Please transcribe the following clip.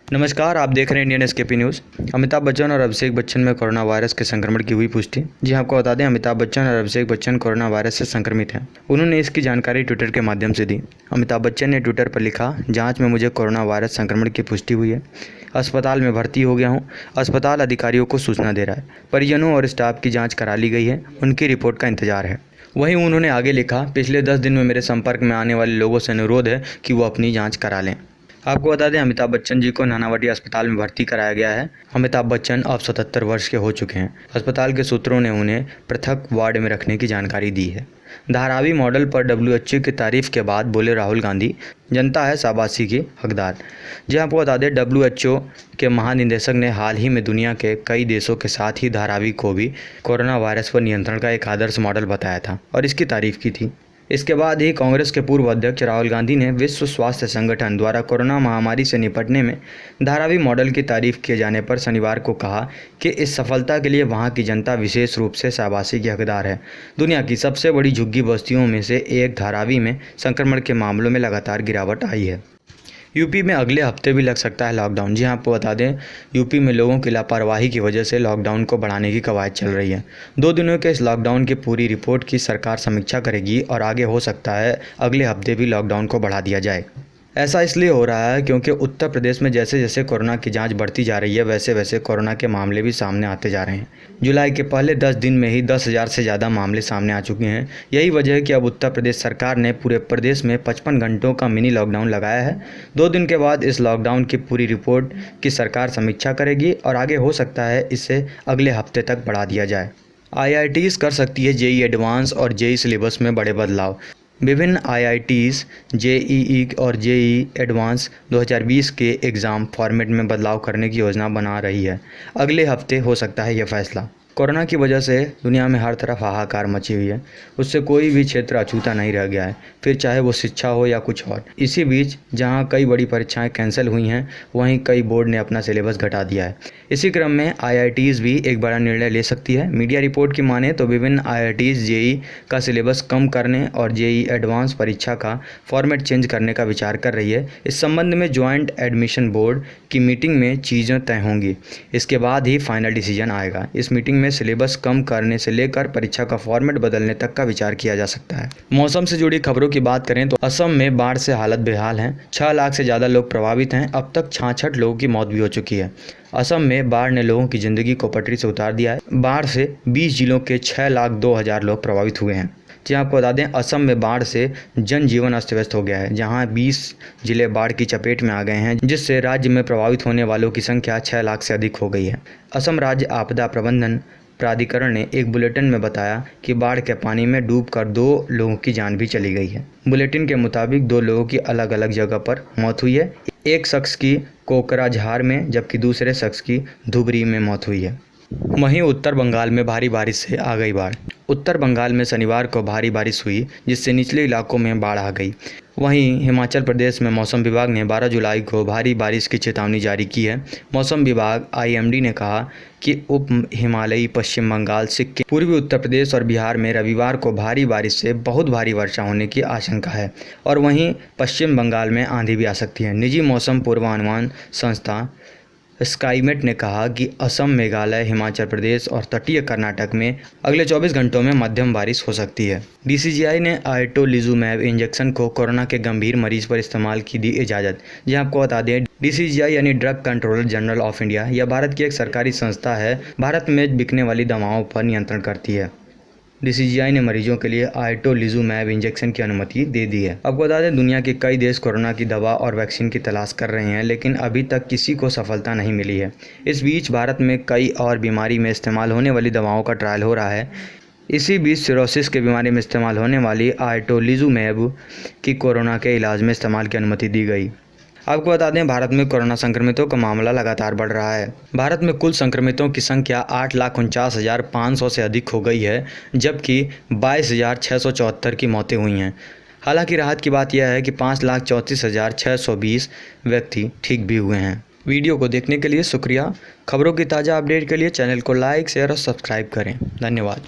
नमस्कार, आप देख रहे हैं Indian SKP news. Amitabh Bachchan और अभिषेक बच्चन में कोरोना वायरस के संक्रमण की हुई पुष्टि। जी आपको बता दें, अमिताभ बच्चन और अभिषेक बच्चन कोरोना वायरस से संक्रमित हैं। उन्होंने इसकी जानकारी ट्विटर के माध्यम से दी। अमिताभ बच्चन ने ट्विटर पर लिखा, जांच में मुझे कोरोना वायरस संक्रमण की पुष्टि हुई है। अस्पताल में भर्ती हो गया हूँ। अस्पताल अधिकारियों को सूचना दे रहा है। परिजनों और स्टाफ की जाँच करा ली गई है। उनकी रिपोर्ट का इंतजार है। वहीं उन्होंने आगे लिखा, पिछले 10 दिन में मेरे संपर्क में आने वाले लोगों से अनुरोध है कि वो अपनी जाँच करा लें। आपको बता दें, अमिताभ बच्चन जी को नानावटी अस्पताल में भर्ती कराया गया है। अमिताभ बच्चन अब 77 वर्ष के हो चुके हैं। अस्पताल के सूत्रों ने उन्हें पृथक वार्ड में रखने की जानकारी दी है। धारावी मॉडल पर WHO की तारीफ के बाद बोले राहुल गांधी, जनता है शाबाशी की हकदार। जी आपको बता दें, WHO के महानिदेशक ने हाल ही में दुनिया के कई देशों के साथ ही धारावी को भी कोरोना वायरस पर नियंत्रण का एक आदर्श मॉडल बताया था और इसकी तारीफ की थी। इसके बाद ही कांग्रेस के पूर्व अध्यक्ष राहुल गांधी ने विश्व स्वास्थ्य संगठन द्वारा कोरोना महामारी से निपटने में धारावी मॉडल की तारीफ किए जाने पर शनिवार को कहा कि इस सफलता के लिए वहां की जनता विशेष रूप से शाबाशी की हकदार है। दुनिया की सबसे बड़ी झुग्गी बस्तियों में से एक धारावी में संक्रमण के मामलों में लगातार गिरावट आई है। यूपी में अगले हफ्ते भी लग सकता है लॉकडाउन। जी हाँ, आपको बता दें, यूपी में लोगों की लापरवाही की वजह से लॉकडाउन को बढ़ाने की कवायद चल रही है। 2 दिनों के इस लॉकडाउन की पूरी रिपोर्ट की सरकार समीक्षा करेगी और आगे हो सकता है अगले हफ्ते भी लॉकडाउन को बढ़ा दिया जाए। ऐसा इसलिए हो रहा है क्योंकि उत्तर प्रदेश में जैसे जैसे कोरोना की जांच बढ़ती जा रही है, वैसे वैसे कोरोना के मामले भी सामने आते जा रहे हैं। जुलाई के पहले 10 दिन में ही 10,000 से ज़्यादा मामले सामने आ चुके हैं। यही वजह है कि अब उत्तर प्रदेश सरकार ने पूरे प्रदेश में 55 घंटों का मिनी लॉकडाउन लगाया है। 2 दिन के बाद इस लॉकडाउन की पूरी रिपोर्ट की सरकार समीक्षा करेगी और आगे हो सकता है इसे अगले हफ्ते तक बढ़ा दिया जाए। IITs कर सकती है JEE एडवांस और JEE सिलेबस में बड़े बदलाव। विभिन्न IITs JEE और JEE एडवांस 2020 के एग्ज़ाम फॉर्मेट में बदलाव करने की योजना बना रही है। अगले हफ्ते हो सकता है यह फैसला। कोरोना की वजह से दुनिया में हर तरफ हाहाकार मची हुई है। उससे कोई भी क्षेत्र अछूता नहीं रह गया है, फिर चाहे वो शिक्षा हो या कुछ और। इसी बीच जहां कई बड़ी परीक्षाएं कैंसिल हुई हैं, वहीं कई बोर्ड ने अपना सिलेबस घटा दिया है। इसी क्रम में IITs भी एक बड़ा निर्णय ले सकती है। मीडिया रिपोर्ट की माने तो विभिन्न IITs JEE का सिलेबस कम करने और JEE एडवांस परीक्षा का फॉर्मेट चेंज करने का विचार कर रही है। इस संबंध में ज्वाइंट एडमिशन बोर्ड की मीटिंग में चीज़ें तय होंगी। इसके बाद ही फाइनल डिसीजन आएगा। इस मीटिंग में सिलेबस कम करने से लेकर परीक्षा का फॉर्मेट बदलने तक का विचार किया जा सकता है। मौसम से जुड़ी खबरों की बात करें तो असम में बाढ़ से हालत बेहाल है। 6 लाख से ज़्यादा लोग प्रभावित हैं। अब तक 66 लोगों की मौत भी हो चुकी है। असम में बाढ़ ने लोगों की ज़िंदगी को पटरी से उतार दिया है। बाढ़ से 20 जिलों के 6,02,000 लोग प्रभावित हुए हैं। जी आपको बता दें, असम में बाढ़ से जनजीवन अस्त व्यस्त हो गया है, जहां 20 जिले बाढ़ की चपेट में आ गए हैं, जिससे राज्य में प्रभावित होने वालों की संख्या 6 लाख से अधिक हो गई है। असम राज्य आपदा प्रबंधन प्राधिकरण ने एक बुलेटिन में बताया कि बाढ़ के पानी में डूबकर 2 लोगों की जान भी चली गई है। बुलेटिन के मुताबिक 2 लोगों की अलग अलग जगह पर मौत हुई है। एक शख्स की कोकराझार में जबकि दूसरे शख्स की धुबरी में मौत हुई है। वहीं उत्तर बंगाल में भारी बारिश से आ गई बाढ़। उत्तर बंगाल में शनिवार को भारी बारिश हुई, जिससे निचले इलाकों में बाढ़ आ गई। वहीं हिमाचल प्रदेश में मौसम विभाग ने 12 जुलाई को भारी बारिश की चेतावनी जारी की है। मौसम विभाग IMD ने कहा कि उप हिमालयी पश्चिम बंगाल, सिक्किम, पूर्वी उत्तर प्रदेश और बिहार में रविवार को भारी बारिश से बहुत भारी वर्षा होने की आशंका है और वहीं पश्चिम बंगाल में आंधी भी आ सकती है। निजी मौसम पूर्वानुमान संस्था स्काईमेट ने कहा कि असम, मेघालय, हिमाचल प्रदेश और तटीय कर्नाटक में अगले 24 घंटों में मध्यम बारिश हो सकती है। DCGI ने आइटोलिजुमैब इंजेक्शन को कोरोना के गंभीर मरीज पर इस्तेमाल की दी इजाज़त। यह आपको बता दें, DCGI यानी drug controller general of India, यह भारत की एक सरकारी संस्था है। भारत में बिकने वाली दवाओं पर नियंत्रण करती है। DCGI ने मरीजों के लिए आइटोलिजुमैब इंजेक्शन की अनुमति दे दी है। आपको बता दें, दुनिया के कई देश कोरोना की दवा और वैक्सीन की तलाश कर रहे हैं, लेकिन अभी तक किसी को सफलता नहीं मिली है। इस बीच भारत में कई और बीमारी में इस्तेमाल होने वाली दवाओं का ट्रायल हो रहा है। इसी बीच सिरोसिस की बीमारी में इस्तेमाल होने वाली आइटोलिजुमैब की कोरोना के इलाज में इस्तेमाल की अनुमति दी गई। आपको बता दें, भारत में कोरोना संक्रमितों का मामला लगातार बढ़ रहा है। भारत में कुल संक्रमितों की संख्या 8,49,500 से अधिक हो गई है, जबकि 22,674 की मौतें हुई हैं। हालांकि राहत की बात यह है कि 5,34,620 व्यक्ति ठीक भी हुए हैं। वीडियो को देखने के लिए शुक्रिया। खबरों की ताज़ा अपडेट के लिए चैनल को लाइक, शेयर और सब्सक्राइब करें। धन्यवाद।